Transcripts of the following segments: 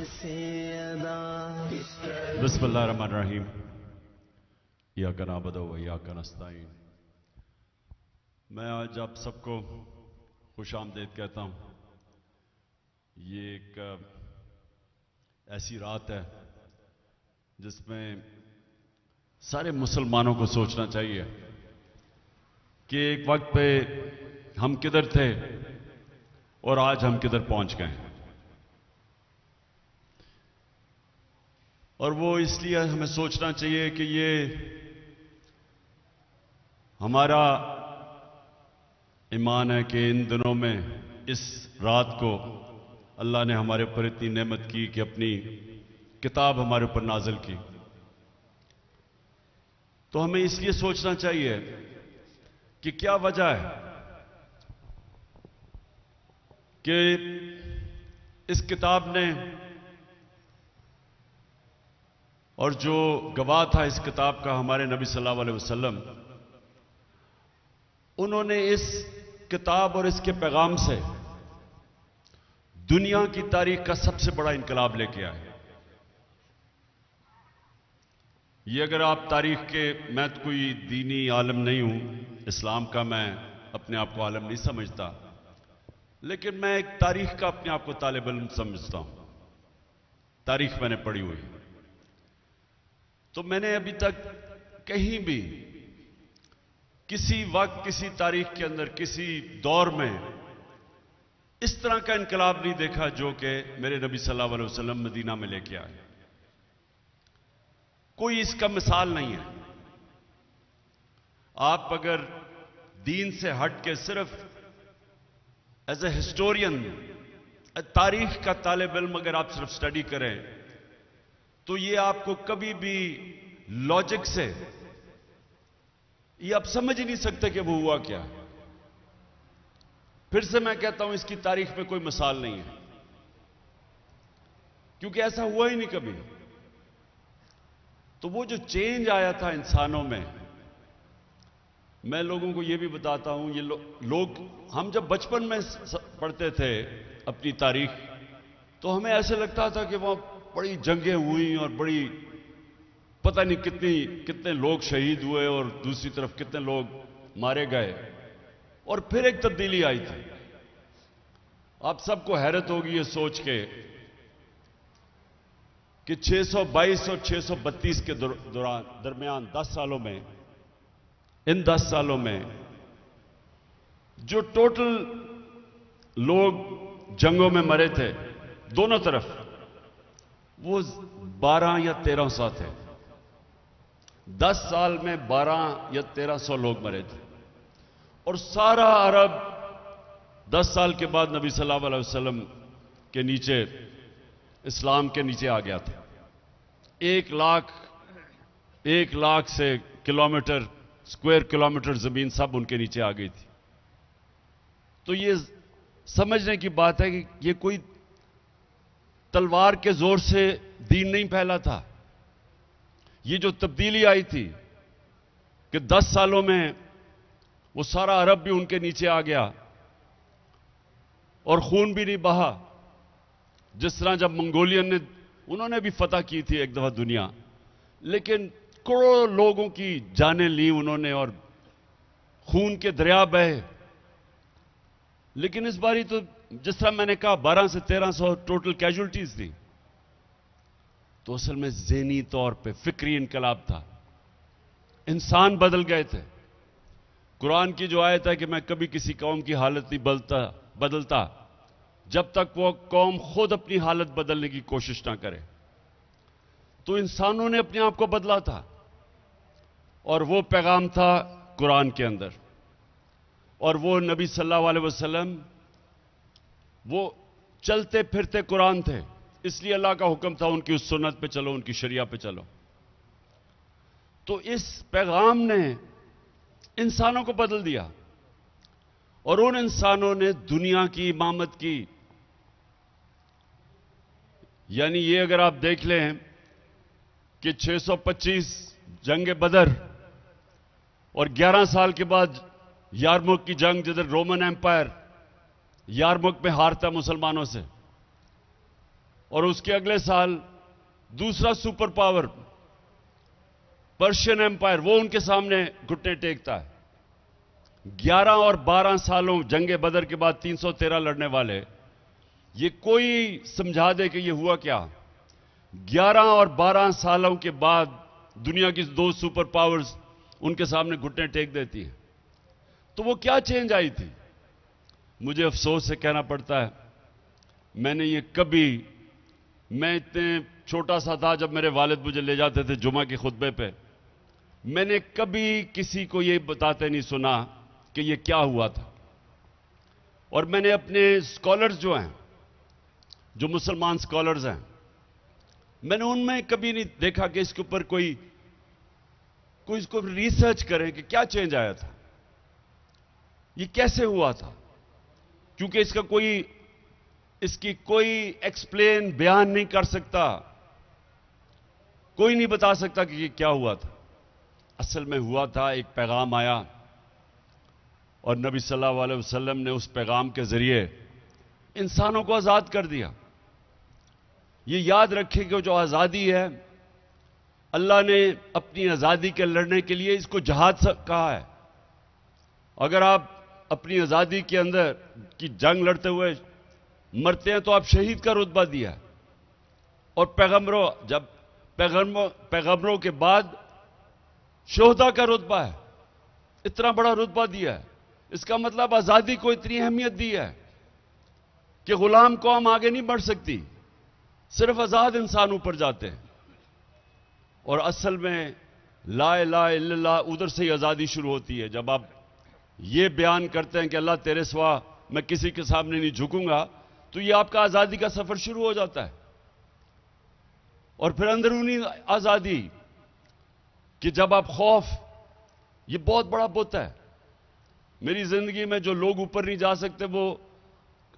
بسم اللہ الرحمن الرحیم ایاک نعبد و ایاک نستعین۔ میں آج آپ سب کو خوش آمدید کہتا ہوں۔ یہ ایک ایسی رات ہے جس میں سارے مسلمانوں کو سوچنا چاہیے کہ ایک وقت پہ ہم کدھر تھے اور آج ہم کدھر پہنچ گئے ہیں، اور وہ اس لیے ہمیں سوچنا چاہیے کہ یہ ہمارا ایمان ہے کہ ان دنوں میں اس رات کو اللہ نے ہمارے اوپر اتنی نعمت کی کہ اپنی کتاب ہمارے اوپر نازل کی، تو ہمیں اس لیے سوچنا چاہیے کہ کیا وجہ ہے کہ اس کتاب نے اور جو گواہ تھا اس کتاب کا ہمارے نبی صلی اللہ علیہ وسلم، انہوں نے اس کتاب اور اس کے پیغام سے دنیا کی تاریخ کا سب سے بڑا انقلاب لے کے آئے۔ یہ اگر آپ تاریخ کے، میں تو کوئی دینی عالم نہیں ہوں، اسلام کا میں اپنے آپ کو عالم نہیں سمجھتا، لیکن میں ایک تاریخ کا اپنے آپ کو طالب علم سمجھتا ہوں۔ تاریخ میں نے پڑھی ہوئی، تو میں نے ابھی تک کہیں بھی کسی وقت کسی تاریخ کے اندر کسی دور میں اس طرح کا انقلاب نہیں دیکھا جو کہ میرے نبی صلی اللہ علیہ وسلم مدینہ میں لے کے آئے۔ کوئی اس کا مثال نہیں ہے۔ آپ اگر دین سے ہٹ کے صرف ایز اے ہسٹورین، تاریخ کا طالب علم اگر آپ صرف سٹڈی کریں تو یہ آپ کو کبھی بھی لاجک سے یہ آپ سمجھ ہی نہیں سکتے کہ وہ ہوا کیا۔ پھر سے میں کہتا ہوں، اس کی تاریخ میں کوئی مثال نہیں ہے، کیونکہ ایسا ہوا ہی نہیں کبھی۔ تو وہ جو چینج آیا تھا انسانوں میں لوگوں کو یہ بھی بتاتا ہوں، یہ لوگ، ہم جب بچپن میں پڑھتے تھے اپنی تاریخ تو ہمیں ایسے لگتا تھا کہ وہاں بڑی جنگیں ہوئیں اور بڑی پتہ نہیں کتنے لوگ شہید ہوئے اور دوسری طرف کتنے لوگ مارے گئے، اور پھر ایک تبدیلی آئی تھی۔ آپ سب کو حیرت ہوگی یہ سوچ کے کہ 622 اور 632 کے درمیان 10 سالوں میں، ان 10 سالوں میں جو ٹوٹل لوگ جنگوں میں مرے تھے دونوں طرف، وہ 12 یا 1300 تھے۔ 10 سال میں 12 یا 1300 لوگ مرے تھے، اور سارا عرب 10 سال کے بعد نبی صلی اللہ علیہ وسلم کے نیچے، اسلام کے نیچے آ گیا تھا۔ 1 لاکھ سے کلومیٹر، اسکوائر کلومیٹر زمین سب ان کے نیچے آ گئی تھی۔ تو یہ سمجھنے کی بات ہے کہ یہ کوئی تلوار کے زور سے دین نہیں پھیلا تھا۔ یہ جو تبدیلی آئی تھی کہ 10 سالوں میں وہ سارا عرب بھی ان کے نیچے آ گیا، اور خون بھی نہیں بہا۔ جس طرح جب منگولین نے، انہوں نے بھی فتح کی تھی ایک دفعہ دنیا، لیکن کروڑوں لوگوں کی جانیں لی انہوں نے اور خون کے دریا بہے۔ لیکن اس باری تو جس طرح میں نے کہا 12 سے 1300 ٹوٹل کیجولٹیز تھی، تو اصل میں ذہنی طور پہ فکری انقلاب تھا۔ انسان بدل گئے تھے۔ قرآن کی جو آیت ہے کہ میں کبھی کسی قوم کی حالت نہیں بدلتا جب تک وہ قوم خود اپنی حالت بدلنے کی کوشش نہ کرے۔ تو انسانوں نے اپنے آپ کو بدلا تھا، اور وہ پیغام تھا قرآن کے اندر، اور وہ نبی صلی اللہ علیہ وسلم وہ چلتے پھرتے قرآن تھے، اس لیے اللہ کا حکم تھا ان کی اس سنت پہ چلو، ان کی شریعہ پہ چلو۔ تو اس پیغام نے انسانوں کو بدل دیا، اور ان انسانوں نے دنیا کی امامت کی۔ یعنی یہ اگر آپ دیکھ لیں کہ 625 جنگ بدر اور 11 سال کے بعد یارموک کی جنگ، جدھر رومن ایمپائر یارموک میں ہارتا مسلمانوں سے، اور اس کے اگلے سال دوسرا سپر پاور پرشین ایمپائر وہ ان کے سامنے گھٹنے ٹیکتا ہے۔ 11 اور 12 سالوں جنگ بدر کے بعد 313 لڑنے والے، یہ کوئی سمجھا دے کہ یہ ہوا کیا؟ 11 اور 12 سالوں کے بعد دنیا کی 2 سپر پاورز ان کے سامنے گھٹنے ٹیک دیتی ہیں۔ تو وہ کیا چینج آئی تھی؟ مجھے افسوس سے کہنا پڑتا ہے، میں نے یہ کبھی، میں اتنے چھوٹا سا تھا جب میرے والد مجھے لے جاتے تھے جمعہ کے خطبے پہ، میں نے کبھی کسی کو یہ بتاتے نہیں سنا کہ یہ کیا ہوا تھا۔ اور میں نے اپنے اسکالرز جو ہیں، جو مسلمان اسکالرز ہیں، میں نے ان میں کبھی نہیں دیکھا کہ اس کے اوپر کوئی اس کو ریسرچ کریں کہ کیا چینج آیا تھا، یہ کیسے ہوا تھا، کیونکہ اس کی کوئی ایکسپلین بیان نہیں کر سکتا، کوئی نہیں بتا سکتا کہ یہ کیا ہوا تھا۔ اصل میں ہوا تھا، ایک پیغام آیا اور نبی صلی اللہ علیہ وسلم نے اس پیغام کے ذریعے انسانوں کو آزاد کر دیا۔ یہ یاد رکھیں کہ جو آزادی ہے، اللہ نے اپنی آزادی کے لڑنے کے لیے اس کو جہاد کہا ہے۔ اگر آپ اپنی آزادی کے اندر کی جنگ لڑتے ہوئے مرتے ہیں تو آپ شہید کا رتبہ دیا ہے۔ اور پیغمبروں کے بعد شہداء کا رتبہ ہے، اتنا بڑا رتبہ دیا ہے۔ اس کا مطلب آزادی کو اتنی اہمیت دی ہے کہ غلام قوم آگے نہیں بڑھ سکتی، صرف آزاد انسان اوپر جاتے ہیں۔ اور اصل میں لا الہ الا اللہ ادھر سے ہی آزادی شروع ہوتی ہے، جب آپ یہ بیان کرتے ہیں کہ اللہ تیرے سوا میں کسی کے سامنے نہیں جھکوں گا، تو یہ آپ کا آزادی کا سفر شروع ہو جاتا ہے۔ اور پھر اندرونی آزادی کہ جب آپ خوف، یہ بہت بڑا بت ہے میری زندگی میں، جو لوگ اوپر نہیں جا سکتے وہ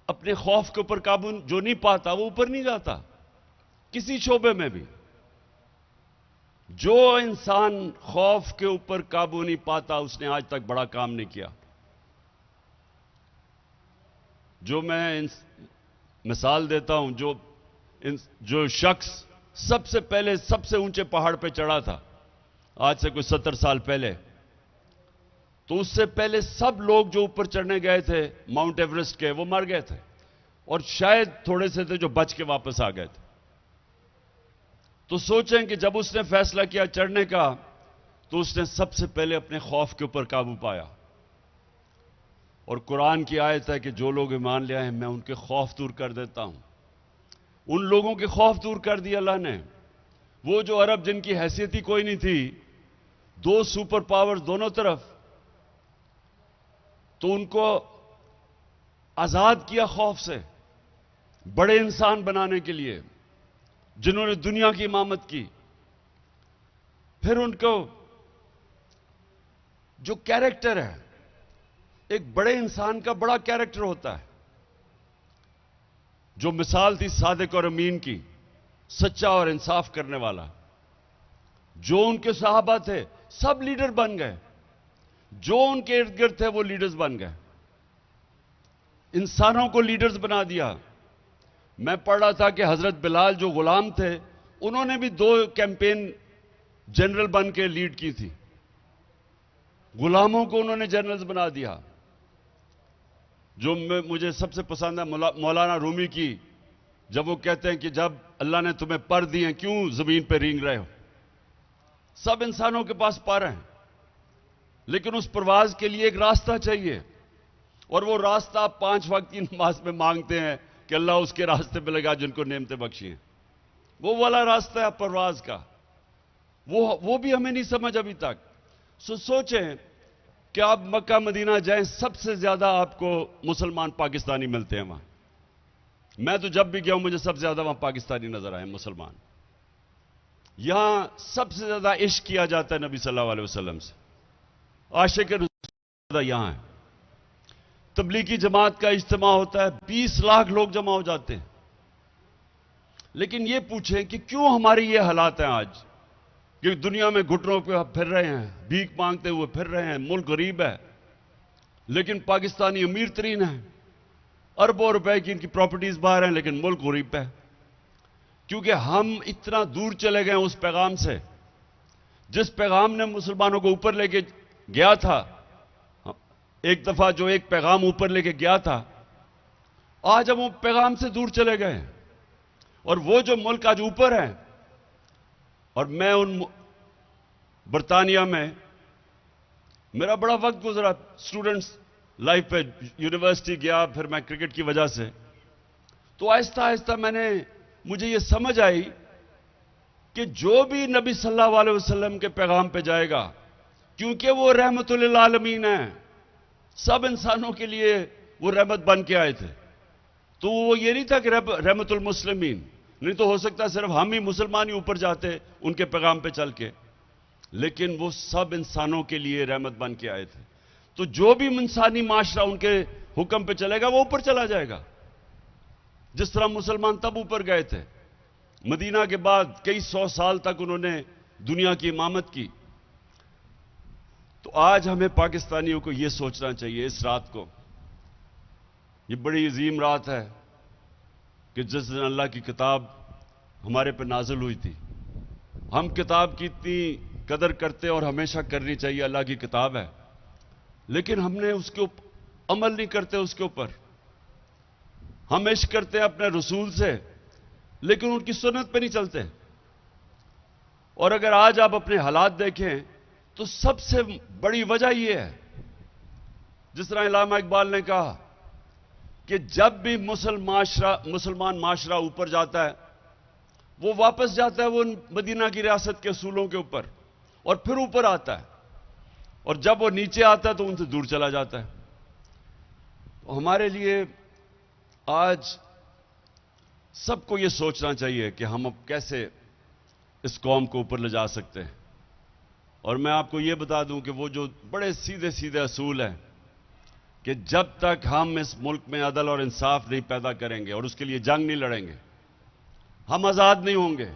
اپنے خوف کے اوپر قابو جو نہیں پاتا وہ اوپر نہیں جاتا کسی شعبے میں بھی۔ جو انسان خوف کے اوپر قابو نہیں پاتا اس نے آج تک بڑا کام نہیں کیا۔ جو میں مثال دیتا ہوں، جو شخص سب سے پہلے سب سے اونچے پہاڑ پہ چڑھا تھا آج سے کوئی 70 سال پہلے، تو اس سے پہلے سب لوگ جو اوپر چڑھنے گئے تھے ماؤنٹ ایوریسٹ کے، وہ مر گئے تھے، اور شاید تھوڑے سے تھے جو بچ کے واپس آ گئے تھے۔ تو سوچیں کہ جب اس نے فیصلہ کیا چڑھنے کا، تو اس نے سب سے پہلے اپنے خوف کے اوپر قابو پایا۔ اور قرآن کی آیت ہے کہ جو لوگ ایمان لے آئے ہیں میں ان کے خوف دور کر دیتا ہوں۔ ان لوگوں کے خوف دور کر دیا اللہ نے، وہ جو عرب جن کی حیثیت ہی کوئی نہیں تھی، 2 سپر پاور دونوں طرف، تو ان کو آزاد کیا خوف سے، بڑے انسان بنانے کے لیے جنہوں نے دنیا کی امامت کی۔ پھر ان کو جو کیریکٹر ہے، ایک بڑے انسان کا بڑا کیریکٹر ہوتا ہے، جو مثال تھی صادق اور امین کی، سچا اور انصاف کرنے والا، جو ان کے صحابہ تھے سب لیڈر بن گئے، جو ان کے ارد گرد تھے وہ لیڈرز بن گئے، انسانوں کو لیڈرز بنا دیا۔ میں پڑھ رہا تھا کہ حضرت بلال جو غلام تھے انہوں نے بھی 2 کیمپین جنرل بن کے لیڈ کی تھی، غلاموں کو انہوں نے جنرلز بنا دیا۔ جو مجھے سب سے پسند ہے مولانا رومی کی، جب وہ کہتے ہیں کہ جب اللہ نے تمہیں پر دیے کیوں زمین پہ رینگ رہے ہو؟ سب انسانوں کے پاس پر ہیں، لیکن اس پرواز کے لیے ایک راستہ چاہیے، اور وہ راستہ آپ 5 وقت کی نماز میں مانگتے ہیں کہ اللہ اس کے راستے پہ لگا جن کو نعمتیں بخشی ہیں۔ وہ والا راستہ ہے پرواز کا، وہ بھی ہمیں نہیں سمجھ ابھی تک۔ سوچیں کہ آپ مکہ مدینہ جائیں، سب سے زیادہ آپ کو مسلمان پاکستانی ملتے ہیں وہاں۔ میں تو جب بھی گیا ہوں مجھے سب سے زیادہ وہاں پاکستانی نظر آئے، مسلمان۔ یہاں سب سے زیادہ عشق کیا جاتا ہے نبی صلی اللہ علیہ وسلم سے، عاشق رسول زیادہ یہاں ہے۔ تبلیغی جماعت کا اجتماع ہوتا ہے، 20 لاکھ لوگ جمع ہو جاتے ہیں۔ لیکن یہ پوچھیں کہ کیوں ہماری یہ حالات ہیں آج، کہ دنیا میں گھٹنوں پہ پھر رہے ہیں، بھیک مانگتے ہوئے پھر رہے ہیں، ملک غریب ہے، لیکن پاکستانی امیر ترین ہیں، اربوں روپے کی ان کی پراپرٹیز باہر ہیں، لیکن ملک غریب ہے۔ کیونکہ ہم اتنا دور چلے گئے اس پیغام سے جس پیغام نے مسلمانوں کو اوپر لے کے گیا تھا. ایک دفعہ جو ایک پیغام اوپر لے کے گیا تھا، آج ہم وہ پیغام سے دور چلے گئے ہیں. اور وہ جو ملک آج اوپر ہے، اور میں ان برطانیہ میں میرا بڑا وقت گزرا اسٹوڈنٹس لائف پہ، یونیورسٹی گیا، پھر میں کرکٹ کی وجہ سے. تو آہستہ آہستہ مجھے یہ سمجھ آئی کہ جو بھی نبی صلی اللہ علیہ وسلم کے پیغام پہ جائے گا، کیونکہ وہ رحمت للعالمین ہیں، سب انسانوں کے لیے وہ رحمت بن کے آئے تھے. تو وہ یہ نہیں تھا کہ رحمت المسلمین، نہیں تو ہو سکتا صرف ہم ہی مسلمان ہی اوپر جاتے ان کے پیغام پہ چل کے، لیکن وہ سب انسانوں کے لیے رحمت بن کے آئے تھے. تو جو بھی انسانی معاشرہ ان کے حکم پہ چلے گا وہ اوپر چلا جائے گا. جس طرح مسلمان تب اوپر گئے تھے، مدینہ کے بعد کئی 100 سال تک انہوں نے دنیا کی امامت کی. تو آج ہمیں پاکستانیوں کو یہ سوچنا چاہیے اس رات کو، یہ بڑی عظیم رات ہے کہ جس دن اللہ کی کتاب ہمارے پہ نازل ہوئی تھی. ہم کتاب کی اتنی قدر کرتے اور ہمیشہ کرنی چاہیے، اللہ کی کتاب ہے، لیکن ہم نے اس کے عمل نہیں کرتے. اس کے اوپر ہم عشق کرتے ہیں اپنے رسول سے، لیکن ان کی سنت پہ نہیں چلتے. اور اگر آج آپ اپنے حالات دیکھیں تو سب سے بڑی وجہ یہ ہے، جس طرح علامہ اقبال نے کہا کہ جب بھی مسلمان معاشرہ اوپر جاتا ہے، وہ واپس جاتا ہے وہ مدینہ کی ریاست کے اصولوں کے اوپر، اور پھر اوپر آتا ہے. اور جب وہ نیچے آتا ہے تو ان سے دور چلا جاتا ہے. تو ہمارے لیے آج سب کو یہ سوچنا چاہیے کہ ہم اب کیسے اس قوم کو اوپر لے جا سکتے ہیں. اور میں آپ کو یہ بتا دوں کہ وہ جو بڑے سیدھے سیدھے اصول ہیں کہ جب تک ہم اس ملک میں عدل اور انصاف نہیں پیدا کریں گے اور اس کے لیے جنگ نہیں لڑیں گے، ہم آزاد نہیں ہوں گے.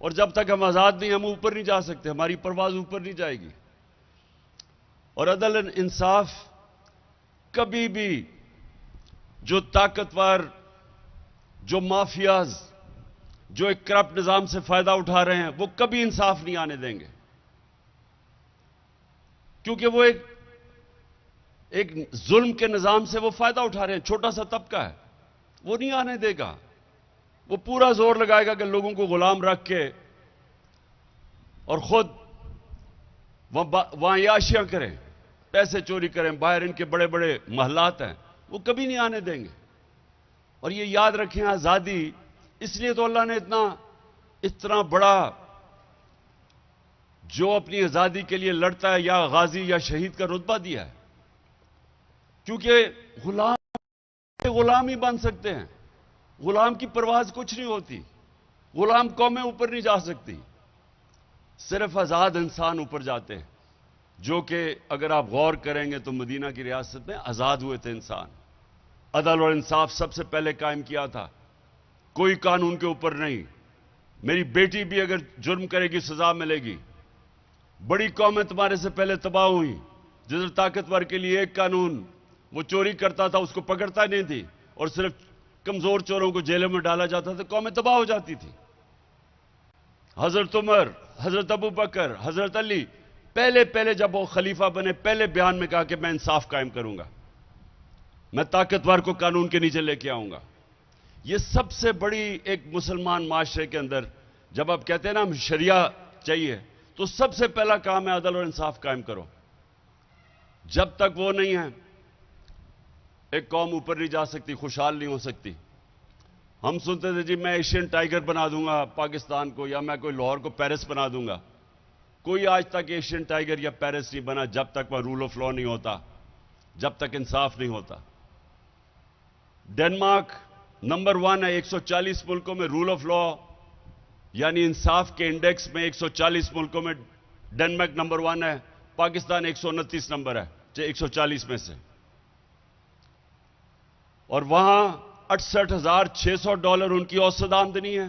اور جب تک ہم آزاد نہیں، ہم اوپر نہیں جا سکتے، ہماری پرواز اوپر نہیں جائے گی. اور عدل انصاف کبھی بھی جو طاقتور، جو مافیاز، جو ایک کرپٹ نظام سے فائدہ اٹھا رہے ہیں، وہ کبھی انصاف نہیں آنے دیں گے. کیونکہ وہ ایک ظلم کے نظام سے وہ فائدہ اٹھا رہے ہیں. چھوٹا سا طبقہ ہے، وہ نہیں آنے دے گا. وہ پورا زور لگائے گا کہ لوگوں کو غلام رکھ کے اور خود وہاں عیاشیاں کریں، پیسے چوری کریں. باہر ان کے بڑے بڑے محلات ہیں، وہ کبھی نہیں آنے دیں گے. اور یہ یاد رکھیں، آزادی اس لیے تو اللہ نے اتنا بڑا جو اپنی آزادی کے لیے لڑتا ہے یا غازی یا شہید کا رتبہ دیا ہے، کیونکہ غلام ہی بن سکتے ہیں. غلام کی پرواز کچھ نہیں ہوتی، غلام قومیں اوپر نہیں جا سکتی، صرف آزاد انسان اوپر جاتے ہیں. جو کہ اگر آپ غور کریں گے تو مدینہ کی ریاست میں آزاد ہوئے تھے انسان. عدل اور انصاف سب سے پہلے قائم کیا تھا، کوئی قانون کے اوپر نہیں. میری بیٹی بھی اگر جرم کرے گی سزا ملے گی. بڑی قومیں تمہارے سے پہلے تباہ ہوئی، جدھر طاقتور کے لیے ایک قانون، وہ چوری کرتا تھا اس کو پکڑتا نہیں تھی، اور صرف کمزور چوروں کو جیلوں میں ڈالا جاتا تھا، قومیں تباہ ہو جاتی تھی. حضرت عمر، حضرت ابو بکر، حضرت علی، پہلے جب وہ خلیفہ بنے، پہلے بیان میں کہا کہ میں انصاف قائم کروں گا، میں طاقتور کو قانون کے نیچے لے کے آؤں گا. یہ سب سے بڑی ایک مسلمان معاشرے کے اندر جب آپ کہتے ہیں نا ہم شریعہ چاہیے، تو سب سے پہلا کام ہے عدل اور انصاف قائم کرو. جب تک وہ نہیں ہے، ایک قوم اوپر نہیں جا سکتی، خوشحال نہیں ہو سکتی. ہم سنتے تھے جی میں ایشین ٹائیگر بنا دوں گا پاکستان کو، یا میں کوئی لاہور کو پیرس بنا دوں گا. کوئی آج تک ایشین ٹائیگر یا پیرس نہیں بنا جب تک وہ رول آف لا نہیں ہوتا، جب تک انصاف نہیں ہوتا. ڈنمارک نمبر 1 ہے 140 ملکوں میں رول آف لا یعنی انصاف کے انڈیکس میں. 140 ملکوں میں ڈنمارک نمبر 1 ہے، پاکستان 129 نمبر ہے 140 میں سے. اور وہاں $68,600 ان کی اوسط آمدنی ہے،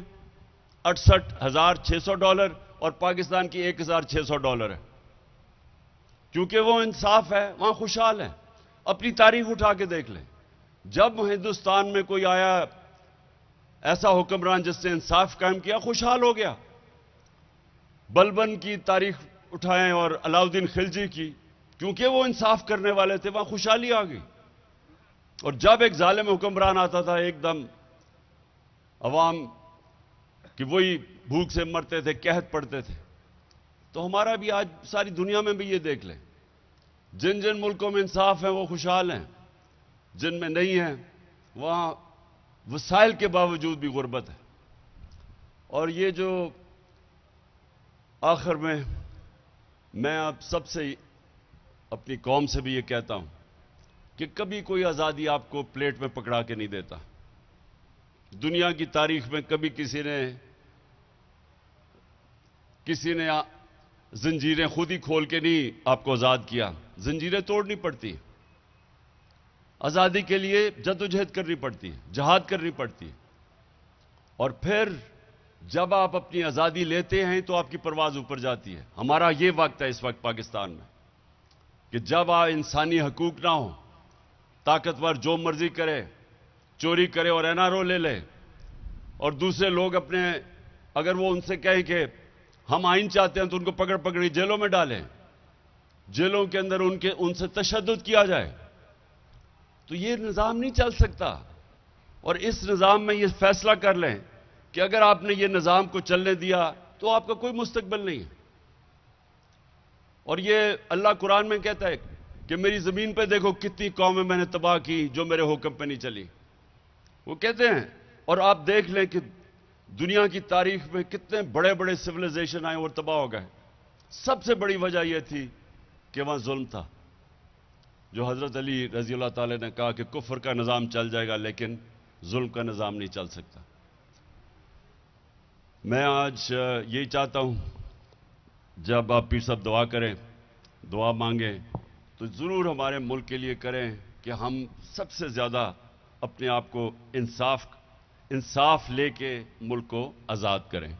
$68,600، اور پاکستان کی $1,600 ہے. کیونکہ وہ انصاف ہے، وہاں خوشحال ہیں. اپنی تاریخ اٹھا کے دیکھ لیں، جب ہندوستان میں کوئی آیا ایسا حکمران جس نے انصاف قائم کیا خوشحال ہو گیا. بلبن کی تاریخ اٹھائیں اور علاؤدین خلجی کی, کیونکہ وہ انصاف کرنے والے تھے, وہاں خوشحالی آ گئی. اور جب ایک ظالم حکمران آتا تھا, ایک دم عوام کہ وہی بھوک سے مرتے تھے, قحط پڑتے تھے. تو ہمارا بھی آج ساری دنیا میں بھی یہ دیکھ لیں, جن جن ملکوں میں انصاف ہے وہ خوشحال ہیں, جن میں نہیں ہے وہاں وسائل کے باوجود بھی غربت ہے. اور یہ جو آخر میں آپ سب سے, اپنی قوم سے بھی یہ کہتا ہوں کہ کبھی کوئی آزادی آپ کو پلیٹ میں پکڑا کے نہیں دیتا. دنیا کی تاریخ میں کبھی کسی نے زنجیریں خود ہی کھول کے نہیں آپ کو آزاد کیا. زنجیریں توڑنی پڑتی, آزادی کے لیے جدوجہد کرنی پڑتی ہے, جہاد کرنی پڑتی ہے. اور پھر جب آپ اپنی آزادی لیتے ہیں تو آپ کی پرواز اوپر جاتی ہے. ہمارا یہ وقت ہے اس وقت پاکستان میں کہ جب انسانی حقوق نہ ہو, طاقتور جو مرضی کرے, چوری کرے اور NRO لے لے, اور دوسرے لوگ اگر وہ ان سے کہیں کہ ہم آئین چاہتے ہیں تو ان کو پکڑ جیلوں میں ڈالیں, جیلوں کے اندر ان سے تشدد کیا جائے, تو یہ نظام نہیں چل سکتا. اور اس نظام میں یہ فیصلہ کر لیں کہ اگر آپ نے یہ نظام کو چلنے دیا تو آپ کا کوئی مستقبل نہیں ہے. اور یہ اللہ قرآن میں کہتا ہے کہ میری زمین پہ دیکھو کتنی قومیں میں نے تباہ کی جو میرے حکم پہ نہیں چلی. وہ کہتے ہیں, اور آپ دیکھ لیں کہ دنیا کی تاریخ میں کتنے بڑے بڑے سویلائزیشن آئے اور تباہ ہو گئے. سب سے بڑی وجہ یہ تھی کہ وہاں ظلم تھا. جو حضرت علی رضی اللہ تعالی نے کہا کہ کفر کا نظام چل جائے گا لیکن ظلم کا نظام نہیں چل سکتا. میں آج یہی چاہتا ہوں, جب آپ پیر صاحب دعا کریں, دعا مانگیں, تو ضرور ہمارے ملک کے لیے کریں کہ ہم سب سے زیادہ اپنے آپ کو انصاف لے کے ملک کو آزاد کریں.